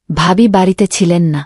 ভাবি বাড়িতে ছিলেন না।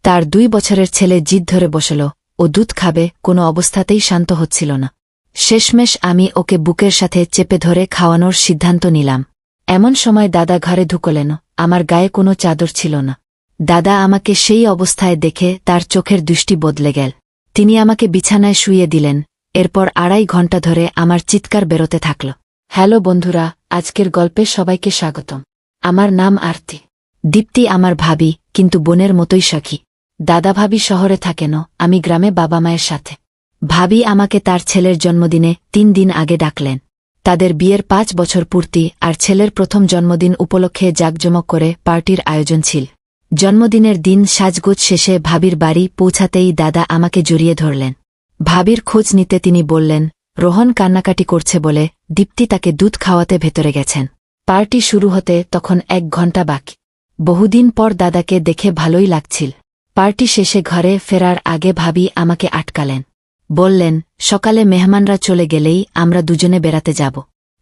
তার 2 বছরের ছেলে জিদ ধরে বসল, ও দুধ খাবে, কোনো অবস্থাতেই শান্ত হচ্ছিল না। শেষমেশ আমি ওকে বুকের সাথে চেপে ধরে খাওয়ানোর সিদ্ধান্ত নিলাম। এমন সময় দাদা ঘরে ঢুকলেন। আমার গায়ে কোনো চাদর ছিল না। দাদা আমাকে সেই অবস্থায় দেখে তার চোখের দৃষ্টি বদলে গেল। তিনি আমাকে বিছানায় শুইয়ে দিলেন। এরপর 2.5 ঘণ্টা ধরে আমার চিৎকার বেরোতে থাকল। হ্যালো বন্ধুরা, আজকের গল্পে সবাইকে স্বাগতম। আমার নাম আরতি। দীপ্তি আমার ভাবি, কিন্তু বোনের মতোই সখী। দাদা ভাবি শহরে থাকেন, আমি গ্রামে বাবা মায়ের সাথে। ভাবি আমাকে তার ছেলের জন্মদিনে 3 দিন আগে ডাকলেন। তাদের বিয়ের 5 বছর পূর্তি আর ছেলের প্রথম জন্মদিন উপলক্ষে জাঁকজমক করে পার্টির আয়োজন ছিল। জন্মদিনের দিন সাজগোজ শেষে ভাবির বাড়ি পৌঁছাতেই দাদা আমাকে জড়িয়ে ধরলেন। ভাবির খোঁজ নিতে তিনি বললেন, রোহন কান্নাকাটি করছে বলে দীপ্তি তাকে দুধ খাওয়াতে ভেতরে গেছেন। পার্টি শুরু হতে তখন 1 ঘণ্টা বাকি। বহুদিন পর দাদাকে দেখে ভালোই লাগছিল। পার্টি শেষে ঘরে ফেরার আগে ভাবি আমাকে আটকালেন। বললেন, সকালে মেহমানরা চলে গেলেই আমরা দুজনে বেড়াতে যাব।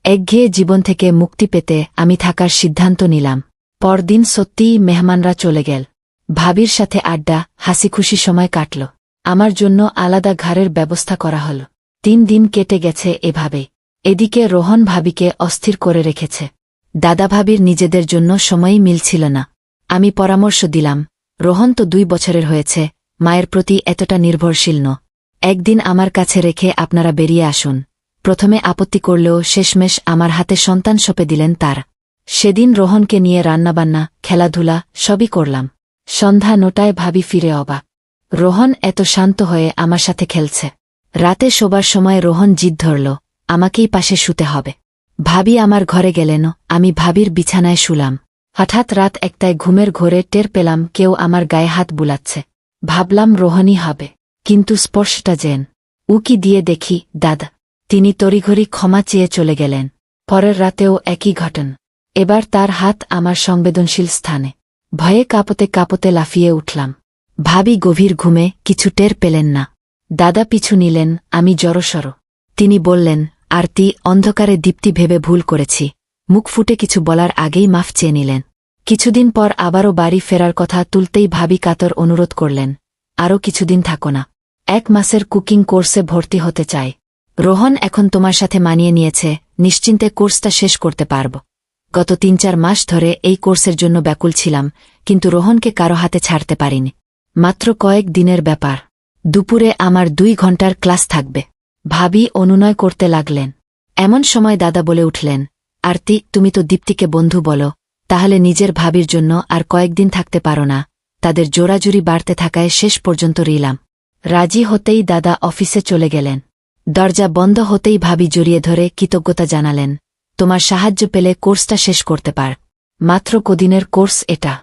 একঘেয়ে জীবন থেকে মুক্তি পেতে আমি থাকার সিদ্ধান্ত নিলাম। পরদিন সত্যিই মেহমানরা চলে গেল। ভাবির সাথে আড্ডা, হাসিখুশি সময় কাটল। আমার জন্য আলাদা ঘরের ব্যবস্থা করা হল। 3 দিন কেটে গেছে এভাবে। এদিকে রোহন ভাবিকে অস্থির করে রেখেছে। দাদা ভাবির নিজেদের জন্য সময়ই মিলছিল না। আমি পরামর্শ দিলাম, রোহন তো 2 বছরের হয়েছে, মায়ের প্রতি এতটা নির্ভরশীল ন। একদিন আমার কাছে রেখে আপনারা বেরিয়ে আসুন। প্রথমে আপত্তি করলেও শেষমেশ আমার হাতে সন্তান সঁপে দিলেন তার। সেদিন রোহনকে নিয়ে রান্নাবান্না, খেলাধুলা সবই করলাম। সন্ধ্যা 9টায় ভাবি ফিরে অবাক। রোহন এত শান্ত হয়ে আমার সাথে খেলছে। রাতে শোবার সময় রোহন জিদ ধরল, আমাকেই পাশে শুতে হবে। ভাবি আমার ঘরে গেলেন, আমি ভাবির বিছানায় শুলাম। হঠাৎ রাত 1টায় ঘুমের ঘোরে টের পেলাম কেউ আমার গায়ে হাত বুলাচ্ছে। ভাবলাম রোহনই হবে, কিন্তু স্পর্শটা যেন উকি দিয়ে দেখি দাদা। তিনি তড়িঘড়ি ক্ষমা চেয়ে চলে গেলেন। পরের রাতেও একই ঘটনা। এবার তার হাত আমার সংবেদনশীল স্থানে। ভয়ে কাঁপতে কাঁপতে লাফিয়ে উঠলাম। ভাবি গভীর ঘুমে, কিছু টের পেলেন না। দাদা পিছু নিলেন, আমি জড়সড়। তিনি বললেন, আরতি, অন্ধকারে দীপ্তি ভেবে ভুল করেছি। মুখ ফুটে কিছু বলার আগেই মাফ চেয়ে নিলেন। কিছুদিন পর আবারও বাড়ি ফেরার কথা তুলতেই ভাবি কাতর অনুরোধ করলেন, আরও কিছুদিন থাকো না। 1 মাসের কুকিং কোর্সে ভর্তি হতে চাই। রোহন এখন তোমার সাথে মানিয়ে নিয়েছে, নিশ্চিন্তে কোর্সটা শেষ করতে পারব। গত 3-4 মাস ধরে এই কোর্সের জন্য ব্যাকুল ছিলাম, কিন্তু রোহনকে কারো হাতে ছাড়তে পারিনি। মাত্র কয়েক দিনের ব্যাপার। দুপুরে আমার 2 ঘণ্টার ক্লাস থাকবে। ভাবি অনুনয় করতে লাগলেন। এমন সময় দাদা বলে উঠলেন, আরতি, তুমি তো দীপ্তিকে বন্ধু বলো, তাহলে নিজের ভাবির জন্য আর কয়েকদিন থাকতে পারো না? তাদের জোরাজুরি বাড়তে থাকায় শেষ পর্যন্ত রইলাম। রাজি হতেই দাদা অফিসে চলে গেলেন। দরজা বন্ধ হতেই ভাবি জড়িয়ে ধরে কৃতজ্ঞতা জানালেন, তোমার সাহায্য পেলে কোর্সটা শেষ করতে পার। মাত্র কদিনের কোর্স এটা।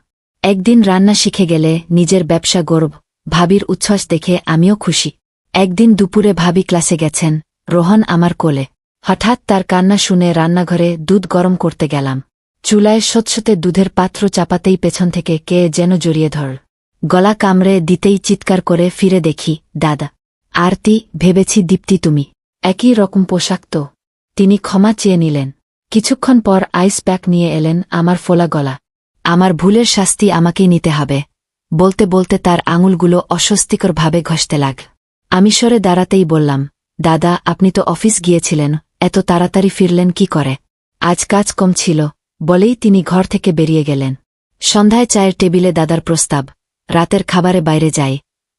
একদিন রান্না শিখে গেলে নিজের ব্যবসা গর্ব। ভাবির উচ্ছ্বাস দেখে আমিও খুশি। একদিন দুপুরে ভাবি ক্লাসে গেছেন, রোহন আমার কোলে। হঠাৎ তার কান্না শুনে রান্নাঘরে দুধ গরম করতে গেলাম। চুলায় স্বচ্ছতে দুধের পাত্র চাপাতেই পেছন থেকে কে যেন জড়িয়ে ধর। গলা কামড়ে দিতেই চিৎকার করে ফিরে দেখি দাদা। আরতি, ভেবেছি দীপ্তি তুমি। একই রকম পোশাক তো। তিনি ক্ষমা চেয়ে নিলেন। কিছুক্ষণ পর আইস প্যাক নিয়ে এলেন আমার ফোলা গলা। আমার ভুলের শাস্তি আমাকেই নিতে হবে, বলতে বলতে তার আঙুলগুলো অস্বস্তিকরভাবে ঘষতে লাগ। আমি সরে দাঁড়াতেই বললাম, দাদা, আপনি তো অফিস গিয়েছিলেন, এত তাড়াতাড়ি ফিরলেন কি করে? আজ কাজ কম ছিল, বলেই তিনি ঘর থেকে বেরিয়ে গেলেন। সন্ধ্যায় চায়ের টেবিলে দাদার প্রস্তাব, রাতের খাবারে বাইরে যাই।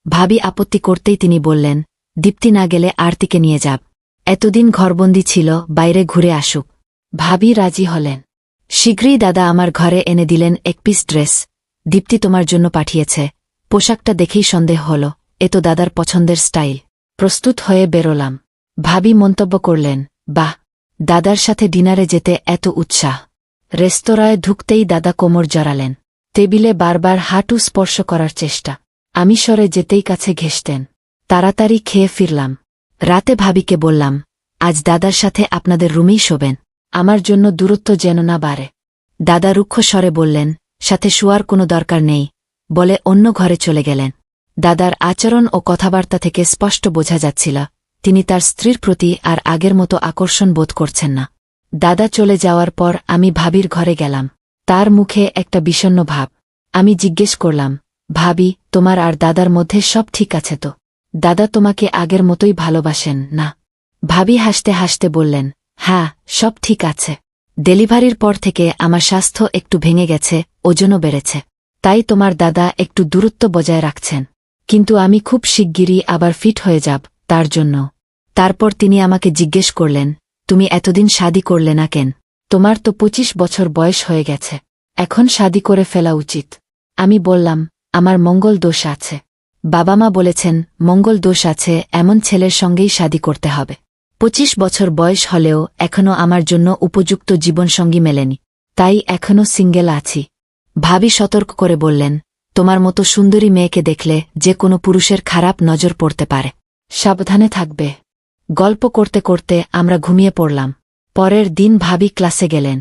ভাবি আপত্তি করতেই তিনি বললেন, দীপ্তি না গেলে আরতিকে নিয়ে যাব। এতদিন ঘরবন্দি ছিল, বাইরে ঘুরে আসুক। ভাবি রাজি হলেন। শীঘ্রই দাদা আমার ঘরে এনে দিলেন 1 পিস ড্রেস। দীপ্তি তোমার জন্য পাঠিয়েছে। পোশাকটা দেখেই সন্দেহ হল, এ তো দাদার পছন্দের স্টাইল। প্রস্তুত হয়ে বেরোলাম। ভাবি মন্তব্য করলেন, বাহ, দাদার সাথে ডিনারে যেতে এত উৎসাহ। রেস্তোরাঁয় ঢুকতেই দাদা কোমর জড়ালেন। টেবিলে বারবার হাঁটু স্পর্শ করার চেষ্টা। আমি সরে যেতেই কাছে ঘেঁষতেন। তাড়াতাড়ি খেয়ে ফিরলাম। রাতে ভাবিকে বললাম, আজ দাদার সাথে আপনাদের রুমেই শোবেন, আমার জন্য দূরত্ব যেন না বাড়ে। দাদা রুক্ষ স্বরে বললেন, সাথে শোয়ার কোনো দরকার নেই, বলে অন্য ঘরে চলে গেলেন। দাদার আচরণ ও কথাবার্তা থেকে স্পষ্ট বোঝা যাচ্ছিল, তিনি তার স্ত্রীর প্রতি আর আগের মতো আকর্ষণ বোধ করছেন না। দাদা চলে যাওয়ার পর আমি ভাবির ঘরে গেলাম। তার মুখে একটা বিষণ্ণ ভাব। আমি জিজ্ঞেস করলাম, ভাবি, তোমার আর দাদার মধ্যে সব ঠিক আছে তো? দাদা তোমাকে আগের মতোই ভালোবাসেন না? ভাবি হাসতে হাসতে বললেন, হ্যাঁ, সব ঠিক আছে। ডেলিভারির পর থেকে আমার স্বাস্থ্য একটু ভেঙে গেছে, ওজনও বেড়েছে। তাই তোমার দাদা একটু দূরত্ব বজায় রাখছেন। কিন্তু আমি খুব শিগগিরই আবার ফিট হয়ে যাব তার জন্য। তারপর তিনি আমাকে জিজ্ঞেস করলেন, তুমি এতদিন শাদী করলে না কেন? তোমার তো 25 বছর বয়স হয়ে গেছে, এখন শাদী করে ফেলা উচিত। আমি বললাম, আমার মঙ্গল দোষ আছে। বাবা মা বলেছেন মঙ্গল দোষ আছে এমন ছেলের সঙ্গেই শাদী করতে হবে। 25 বছর বয়স হলেও এখনও আমার জন্য উপযুক্ত জীবনসঙ্গী মেলেনি, তাই এখনও সিঙ্গেল আছি। ভাবি সতর্ক করে বললেন, তোমার মতো সুন্দরী মেয়েকে দেখলে যে কোনো পুরুষের খারাপ নজর পড়তে পারে, সাবধানে থাকবে। গল্প করতে করতে আমরা ঘুমিয়ে পড়লাম। পরের দিন ভাবি ক্লাসে গেলেন।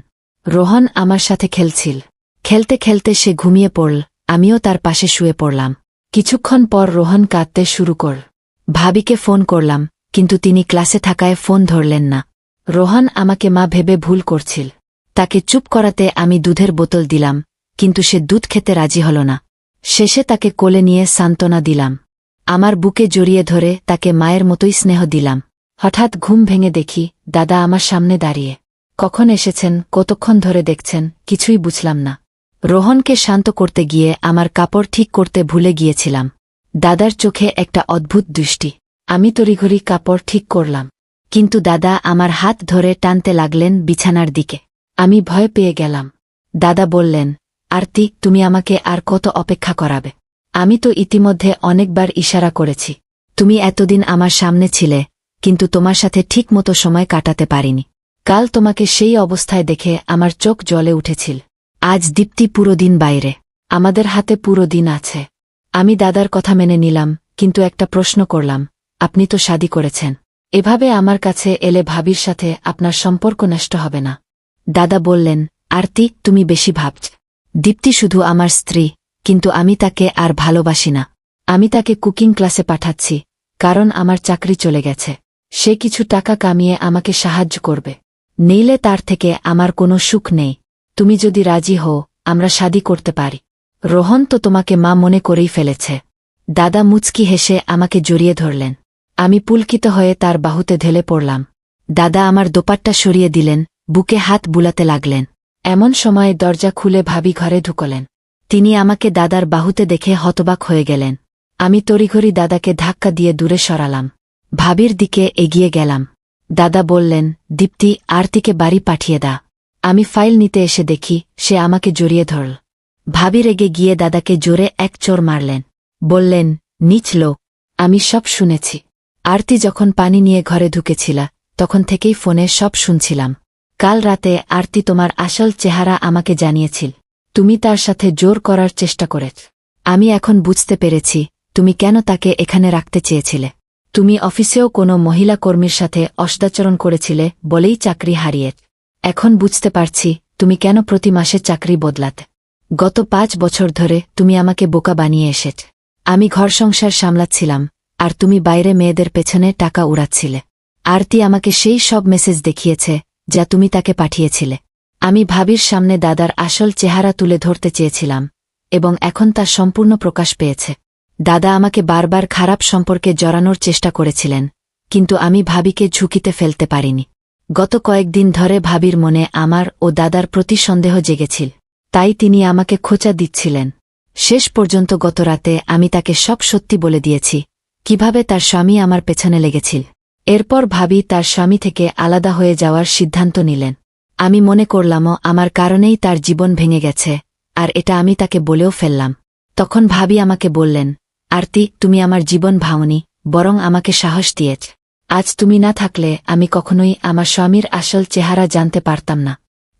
রোহন আমার সাথে খেলছিল। খেলতে খেলতে সে ঘুমিয়ে পড়ল, আমিও তার পাশে শুয়ে পড়লাম। কিছুক্ষণ পর রোহন কাঁদতে শুরু করল। ভাবিকে ফোন করলাম, কিন্তু তিনি ক্লাসে থাকায় ফোন ধরলেন না। রোহন আমাকে মা ভেবে ভুল করছিল। তাকে চুপ করাতে আমি দুধের বোতল দিলাম, কিন্তু সে দুধ খেতে রাজি হল না। শেষে তাকে কোলে নিয়ে সান্ত্বনা দিলাম। আমার বুকে জড়িয়ে ধরে তাকে মায়ের মতোই স্নেহ দিলাম। হঠাৎ ঘুম ভেঙে দেখি দাদা আমার সামনে দাঁড়িয়ে। কখন এসেছেন, কতক্ষণ ধরে দেখছেন, কিছুই বুঝলাম না। রোহনকে শান্ত করতে গিয়ে আমার কাপড় ঠিক করতে ভুলে গিয়েছিলাম। দাদার চোখে একটা অদ্ভুত দৃষ্টি। আমি তড়িঘড়ি কাপড় ঠিক করলাম, কিন্তু দাদা আমার হাত ধরে টানতে লাগলেন বিছানার দিকে। আমি ভয় পেয়ে গেলাম। দাদা বললেন, আরতি, তুমি আমাকে আর কত অপেক্ষা করাবে? আমি তো ইতিমধ্যে অনেকবার ইশারা করেছি। তুমি এতদিন আমার সামনে ছিলে, কিন্তু তোমার সাথে ঠিকমতো সময় কাটাতে পারিনি। কাল তোমাকে সেই অবস্থায় দেখে আমার চোখ জ্বলে উঠেছিল। আজ দীপ্তি পুরো দিন বাইরে, আমাদের হাতে পুরো দিন আছে। আমি দাদার কথা মেনে নিলাম, কিন্তু একটা প্রশ্ন করলাম, আপনি তো শাদী করেছেন, এভাবে আমার কাছে এলে ভাবির সাথে আপনার সম্পর্ক নষ্ট হবে না? দাদা বললেন, আরতি, তুমি বেশি ভাবছ। দীপ্তি শুধু আমার স্ত্রী, কিন্তু আমি তাকে আর ভালোবাসি না। আমি তাকে কুকিং ক্লাসে পাঠাচ্ছি, কারণ আমার চাকরি চলে গেছে। সে কিছু টাকা কামিয়ে আমাকে সাহায্য করবে, নইলে তার থেকে আমার কোনো সুখ নেই। তুমি যদি রাজি হও, আমরা শাদী করতে পারি। রোহন তো তোমাকে মা মনে করেই ফেলেছে। দাদা মুচকি হেসে আমাকে জড়িয়ে ধরলেন। আমি পুলকিত হয়ে তার বাহুতে ঢেলে পড়লাম। দাদা আমার দোপাট্টা সরিয়ে দিলেন, বুকে হাত বুলাতে লাগলেন। এমন সময়ে দরজা খুলে ভাবি ঘরে ঢুকলেন। তিনি আমাকে দাদার বাহুতে দেখে হতবাক হয়ে গেলেন। আমি তড়িঘড়ি দাদাকে ধাক্কা দিয়ে দূরে সরালাম। ভাবির দিকে এগিয়ে গেলাম। দাদা বললেন, দীপ্তি, আরতিকে বাড়ি পাঠিয়ে দা। আমি ফাইল নিতে এসে দেখি সে আমাকে জড়িয়ে ধরল। ভাবি রেগে গিয়ে দাদাকে জোরে এক চোর মারলেন। বললেন, নীচ লোক। আমি সব শুনেছি। আরতি যখন পানি নিয়ে ঘরে ঢুকেছিল, তখন থেকেই ফোনে সব শুনছিলাম। কাল রাতে আরতি তোমার আসল চেহারা আমাকে জানিয়েছিল। তুমি তার সাথে জোর করার চেষ্টা করেছ। আমি এখন বুঝতে পেরেছি তুমি কেন তাকে এখানে রাখতে চেয়েছিলে। তুমি অফিসেও কোনো মহিলা কর্মীর সাথে অসদাচরণ করেছিলে বলেই চাকরি হারিয়েছ। এখন বুঝতে পারছি তুমি কেন প্রতি মাসে চাকরি বদলাতে। গত 5 বছর ধরে তুমি আমাকে বোকা বানিয়ে এসেছ। আমি ঘর সংসার সামলাচ্ছিলাম, আর তুমি বাইরে মেয়েদের পেছনে টাকা উড়াচ্ছিলে। আরতি আমাকে সেই সব মেসেজ দেখিয়েছে যা তুমি তাকে পাঠিয়েছিলে। আমি ভাবির সামনে দাদার আসল চেহারা তুলে ধরতে চেয়েছিলাম, এবং এখন তা সম্পূর্ণ প্রকাশ পেয়েছে। দাদা আমাকে বারবার খারাপ সম্পর্কে জড়ানোর চেষ্টা করেছিলেন, কিন্তু আমি ভাবিকে ঝুঁকিতে ফেলতে পারিনি। গত কয়েকদিন ধরে ভাবির মনে আমার ও দাদার প্রতি সন্দেহ জেগেছিল, তাই তিনি আমাকে খোঁচা দিচ্ছিলেন। শেষ পর্যন্ত গত রাতে আমি তাকে সব সত্যি বলে দিয়েছি, কিভাবে তার স্বামী আমার পেছনে লেগেছিল। এরপর ভাবি তার স্বামী থেকে আলাদা হয়ে যাওয়ার সিদ্ধান্ত নিলেন। আমি মনে করলামও আমার কারণেই তার জীবন ভেঙে গেছে, আর এটা আমি তাকে বলেও ফেললাম। তখন ভাবি আমাকে বললেন, আরতি, তুমি আমার জীবন ভাঙনি, বরং আমাকে সাহস দিয়েছ। আজ তুমি না থাকলে আমি কখনোই আমার স্বামীর আসল চেহারা জানতে পারতাম না।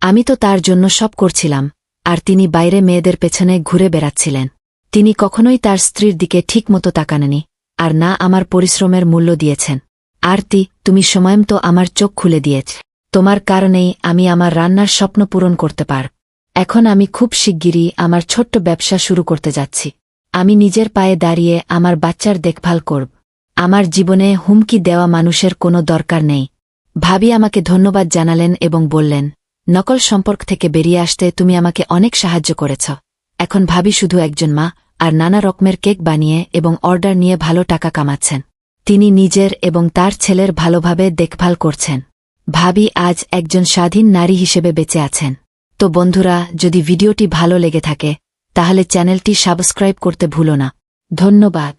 আমি তো তার জন্য সব করছিলাম, আর তিনি বাইরে মেয়েদের পেছনে ঘুরে বেড়াচ্ছিলেন। তিনি কখনোই তার স্ত্রীর দিকে ঠিকমতো তাকাননি, আর না আমার পরিশ্রমের মূল্য দিয়েছেন। আরতি, তুমি সময়মতো আমার চোখ খুলে দিয়েছ। তোমার কারণেই আমি আমার রান্নার স্বপ্ন পূরণ করতে পার। এখন আমি খুব শিগগিরই আমার ছোট্ট ব্যবসা শুরু করতে যাচ্ছি। আমি নিজের পায়ে দাঁড়িয়ে আমার বাচ্চার দেখভাল করব। আমার জীবনে হুমকি দেওয়া মানুষের কোনো দরকার নেই। ভাবি আমাকে ধন্যবাদ জানালেন এবং বললেন, নকল সম্পর্ক থেকে বেরিয়ে আসতে তুমি আমাকে অনেক সাহায্য করেছ। এখন ভাবি শুধু একজন মা, আর নানা রকমের কেক বানিয়ে এবং অর্ডার নিয়ে ভালো টাকা কামাচ্ছেন। তিনি নিজের এবং তার ছেলের ভালোভাবে দেখভাল করছেন। ভাবি আজ একজন স্বাধীন নারী হিসেবে বেঁচে আছেন। তো বন্ধুরা, যদি ভিডিওটি ভালো লেগে থাকে তাহলে চ্যানেলটি সাবস্ক্রাইব করতে ভুলো না। ধন্যবাদ।